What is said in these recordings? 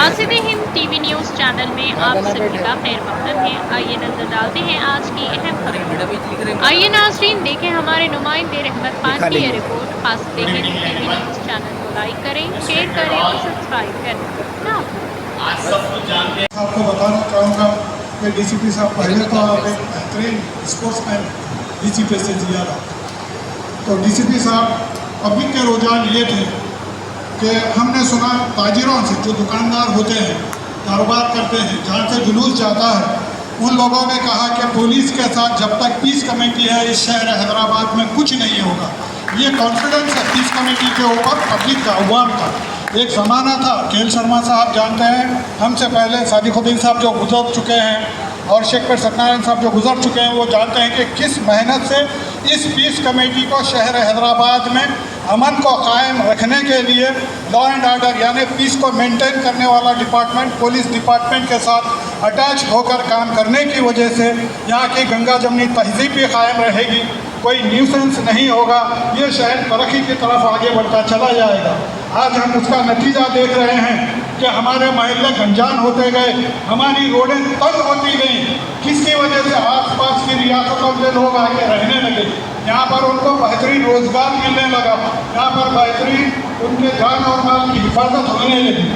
कासिद Hind TV news channel में आप सभी का खैर मकदम है। आइए नजर डालते हैं आज की अहम खबरें। आइए नाज़रीन देखें हमारे नुमाइंदे रहमत खान की ये report. Qasid Hind TV news channel को लाइक करें, शेयर करें और सब्सक्राइब करें। आपको बताना चाहूँगा कि डीसीपी साहब पहले तो आप एक बेहतरीन स्पोर्ट्समैन डीसीपी से जिया था। तो डीसीपी साहब पब्लिक के रुझान ये थे कि हमने सुना ताजिरों से, जो दुकानदार होते हैं, कारोबार करते हैं, जहाँ से जुलूस जाता है, उन लोगों ने कहा कि पुलिस के साथ जब तक पीस कमेटी है इस शहर हैदराबाद में कुछ नहीं होगा। ये कॉन्फिडेंस है पीस कमेटी के ऊपर पब्लिक का, अवाम का। एक ज़माना था, केएल शर्मा साहब जानते हैं, हमसे पहले सादिकुद्दीन साहब जो गुजर चुके हैं और शेखपुर सत्यनारायण साहब जो गुजर चुके हैं, वो जानते हैं कि किस मेहनत से इस पीस कमेटी को शहर हैदराबाद में अमन को कायम रखने के लिए लॉ एंड ऑर्डर यानी पीस को मेंटेन करने वाला डिपार्टमेंट पुलिस डिपार्टमेंट के साथ अटैच होकर काम करने की वजह से यहाँ की गंगा जमनी तहजीब भी कायम रहेगी, कोई न्यूसेंस नहीं होगा, ये शहर तरक्की की तरफ आगे बढ़ता चला जाएगा। आज हम उसका नतीजा देख रहे हैं कि हमारे मोहल्ले गंजान होते गए, हमारी रोडें तंग होती गई। किसकी वजह से? आसपास की रियासतों से लोग आके रहने लगे, यहाँ पर उनको बेहतरीन रोजगार मिलने लगा, यहाँ पर बेहतरीन उनके जान और माल की हिफाजत होने लगी।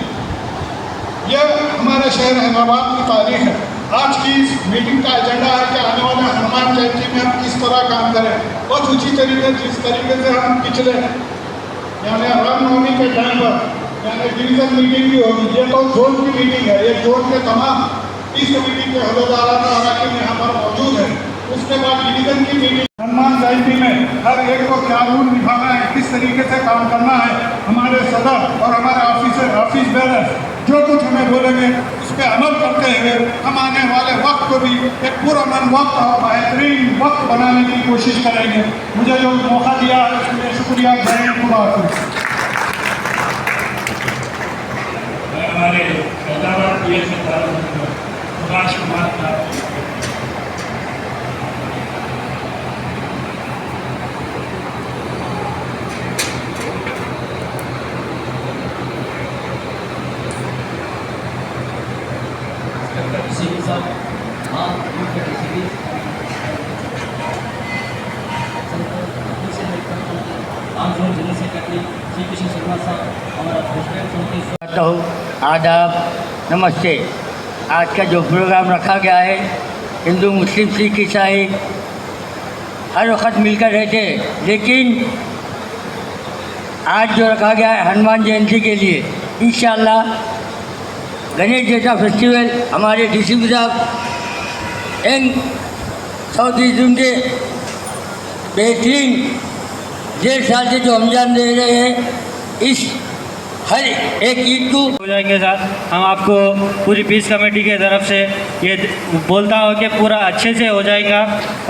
ये हमारे शहर हैदराबाद की तारीख है। आज की इस मीटिंग का एजेंडा है कि आने वाले हनुमान जयंती में हम किस तरह काम करें, बस उसी तरीके जिस तरीके से हम पिछले यानी रामनवमी के टाइम पर यानी डिवीजन मीटिंग भी होगी। ये तो जोन की मीटिंग है, ये जोन के तमाम इस मीटिंग के अहदेदार यहाँ पर मौजूद है। उसके बाद डिवीजन की मीटिंग हनुमान जयंती में हर एक को क्या रूल निभाना है, किस तरीके से काम करना है, हमारे सदर और हमारे ऑफिस बेरर जो कुछ हमें बोलेंगे उस पर अमल करते हुए हम आने वाले वक्त को भी एक पुरअमन वक्त और बेहतरीन वक्त बनाने की कोशिश करेंगे। मुझे जो मौका दिया है उसके लिए शुक्रिया। जय हिंद, खुदा हाफिज़। हमारे हैदराबाद सुभाष कुमार का डीसीपी साहब, हाँ डीसीपी जिला सेक्रेटरी श्री किशन शर्मा साहब, हमारा प्रेसिडेंट आदाब, नमस्ते। आज का जो प्रोग्राम रखा गया है, हिंदू मुस्लिम सिख ईसाई हर वक्त मिलकर रहते, लेकिन आज जो रखा गया है हनुमान जयंती के लिए, इंशाअल्लाह गणेश जैसा फेस्टिवल हमारे डीसीपी साहब एंड साउथ ईस्ट के बेहतरीन 1.5 साल से जो अंजाम दे रहे हैं, इस हर एक ईद को हो जाएंगे साथ। हम आपको पूरी पीस कमेटी के तरफ से ये बोलता हूँ कि पूरा अच्छे से हो जाएगा।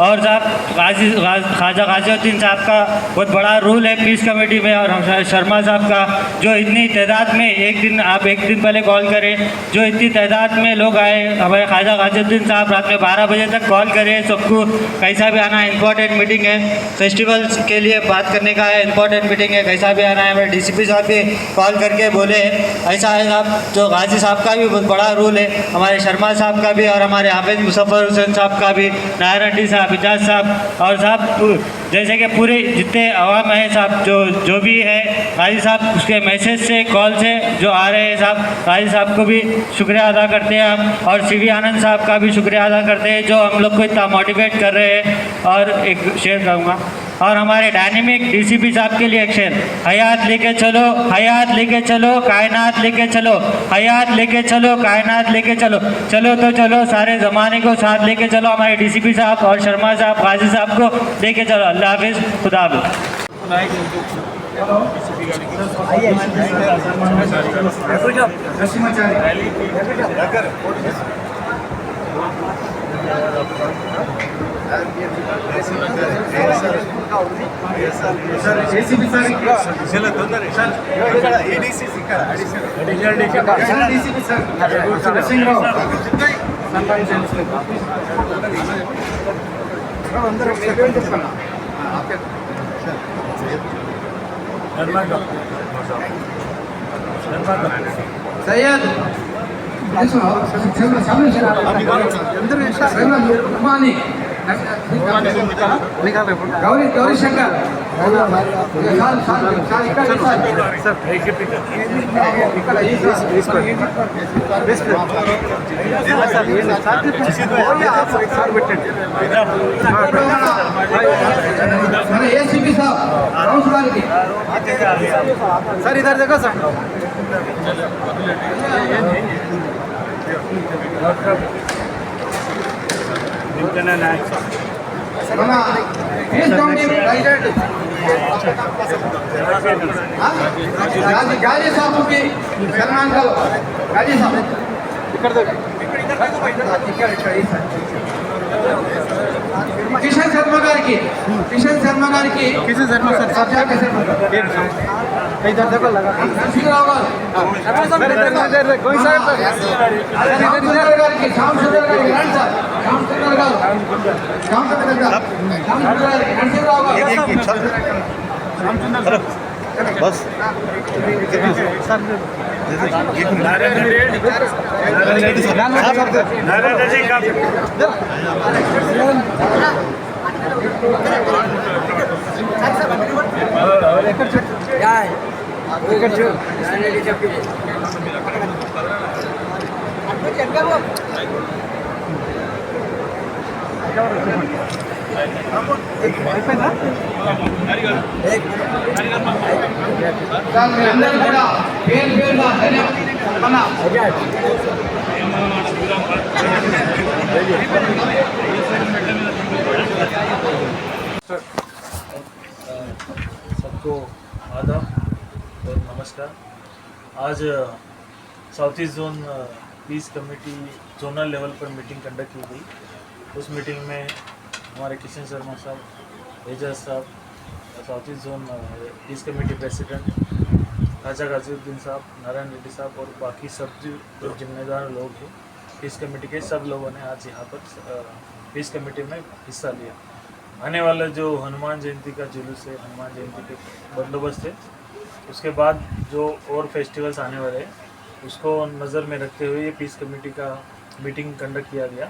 और साहब ख्वाजा गाजिउद्दीन साहब का बहुत बड़ा रोल है पीस कमेटी में, और शर्मा साहब का जो इतनी तादाद में एक दिन पहले कॉल करें, जो इतनी तादाद में लोग आए, हमारे ख्वाजा गाजिउद्दीन साहब रात में 12 बजे तक कॉल करें, सबको कैसा भी आना है, इंपॉर्टेंट मीटिंग है, फेस्टिवल्स के लिए बात करने का है, इंपॉर्टेंट मीटिंग है, कैसा भी आना है। हमारे डीसीपी साहब भी कॉल करके बोले ऐसा है साहब। जो गाजी साहब का भी बहुत बड़ा रोल है, हमारे शर्मा साहब का भी, और हमारे हाफिज मुजफ्फर हुसैन साहब का भी, नायर हड्डी साहब, इजाज साहब, और साहब जैसे कि पूरे जितने अवाम है साहब, जो भी है गाजी साहब उसके मैसेज से कॉल से जो आ रहे हैं साहब, गाजी साहब को भी शुक्रिया अदा करते हैं हम, और सीवी आनंद साहब का भी शुक्रिया अदा करते हैं जो हम लोग को इतना मोटिवेट कर रहे हैं। और एक शेयर करूँगा, और हमारे डायनेमिक डीसीपी साहब के लिए एक शेर, हयात लेके चलो, हयात लेके चलो, कायनात लेके चलो, हयात लेके चलो, कायनात लेके चलो, चलो तो चलो, सारे ज़माने को साथ लेके चलो। हमारे डीसीपी साहब और शर्मा साहब, गाजी साहब को लेके चलो। अल्लाह हाफिज़, खुदा हाफिज़। सैयद गौरी गौरी शंकर एसीपी साहब सर इधर देखो सर गाजी साहब की सन्मान करो गाजी साहब किशन शर्मा गार की किशन शर्मा सर इधर देखो लगा कोई सर श्याम सुंदर बस सबको आदाब और नमस्कार। आज south east zone peace committee zonal level पर मीटिंग कंडक्ट की गई। उस मीटिंग में हमारे किशन शर्मा साहब, एजाज साहब, south east zone peace committee president खाजा गाजीउद्दीन साहब, नारायण रेड्डी साहब और बाकी सब जो जिम्मेदार लोग हैं पीस कमेटी के, सब लोगों ने आज यहाँ पर पीस कमेटी में हिस्सा लिया। आने वाला जो हनुमान जयंती का जुलूस है, हनुमान जयंती के बंदोबस्त है, उसके बाद जो और फेस्टिवल्स आने वाले हैं उसको नज़र में रखते हुए ये पीस कमेटी का मीटिंग कंडक्ट किया गया।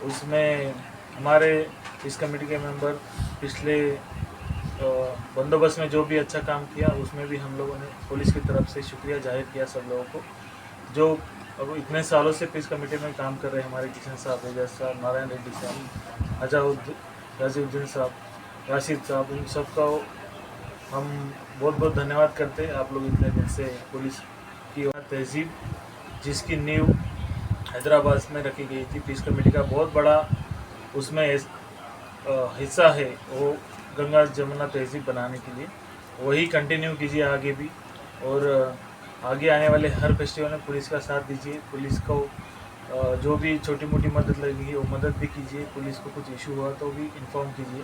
उसमें हमारे पीस कमेटी के मेंबर पिछले बंदोबस्त में जो भी अच्छा काम किया उसमें भी हम लोगों ने पुलिस की तरफ से शुक्रिया जाहिर किया सब लोगों को, जो अब इतने सालों से पीस कमेटी में काम कर रहे हैं। हमारे किशन साहब, एजाज साहब, नारायण रेड्डी साहब, गाजीउद्दीन साहब, राशिद साहब, उन सबका हम बहुत बहुत धन्यवाद करते हैं। आप लोग इतने दिन से पुलिस की तहजीब जिसकी नींव हैदराबाद में रखी गई थी, पीस कमेटी का बहुत बड़ा उसमें हिस्सा है वो गंगा जमुना तहजीब बनाने के लिए, वही कंटिन्यू कीजिए आगे भी, और आगे आने वाले हर फेस्टिवल में पुलिस का साथ दीजिए। पुलिस को जो भी छोटी मोटी मदद लगेगी वो मदद भी कीजिए। पुलिस को कुछ इशू हुआ तो भी इन्फॉर्म कीजिए।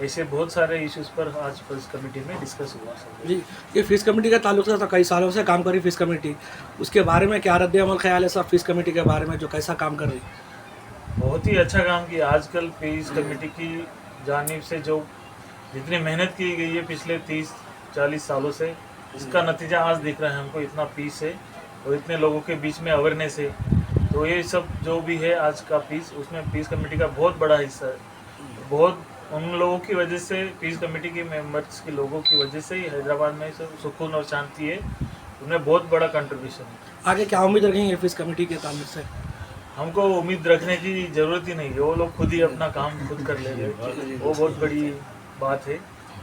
ऐसे बहुत सारे इश्यूज़ पर आज पुलिस कमेटी में डिस्कस हुआ सब। जी, ये फीस कमेटी का ताल्लुक था, कई सालों से काम कर रही फीस कमेटी, उसके बारे में क्या रद्द अमल ख्याल है साहब फीस कमेटी के बारे में, जो कैसा काम कर रही है? बहुत ही अच्छा काम किया। आजकल पीस कमेटी की जानिब से जो जितनी मेहनत की गई है पिछले 30-40 सालों से, इसका नतीजा आज दिख रहा है हमको। इतना पीस है और इतने लोगों के बीच में अवेयरनेस है, तो ये सब जो भी है आज का पीस, उसमें पीस कमेटी का बहुत बड़ा हिस्सा है। बहुत उन लोगों की वजह से, पीस कमेटी के मेंबर्स के लोगों की वजह से ही हैदराबाद में सब सुकून और शांति है। उन्हें बहुत बड़ा कंट्रीब्यूशन है। आगे क्या उम्मीद रखेंगे फीस कमेटी के ताल्लुक से? हमको उम्मीद रखने की ज़रूरत ही नहीं है, वो लोग खुद ही अपना काम खुद कर ले रहे, वो बहुत बड़ी बात है।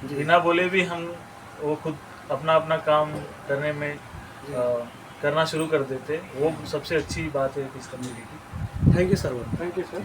बिना बोले भी हम वो खुद अपना काम करने में करना शुरू कर देते, वो सबसे अच्छी बात है पीस कमेटी की। Thank you sir. Thank you sir.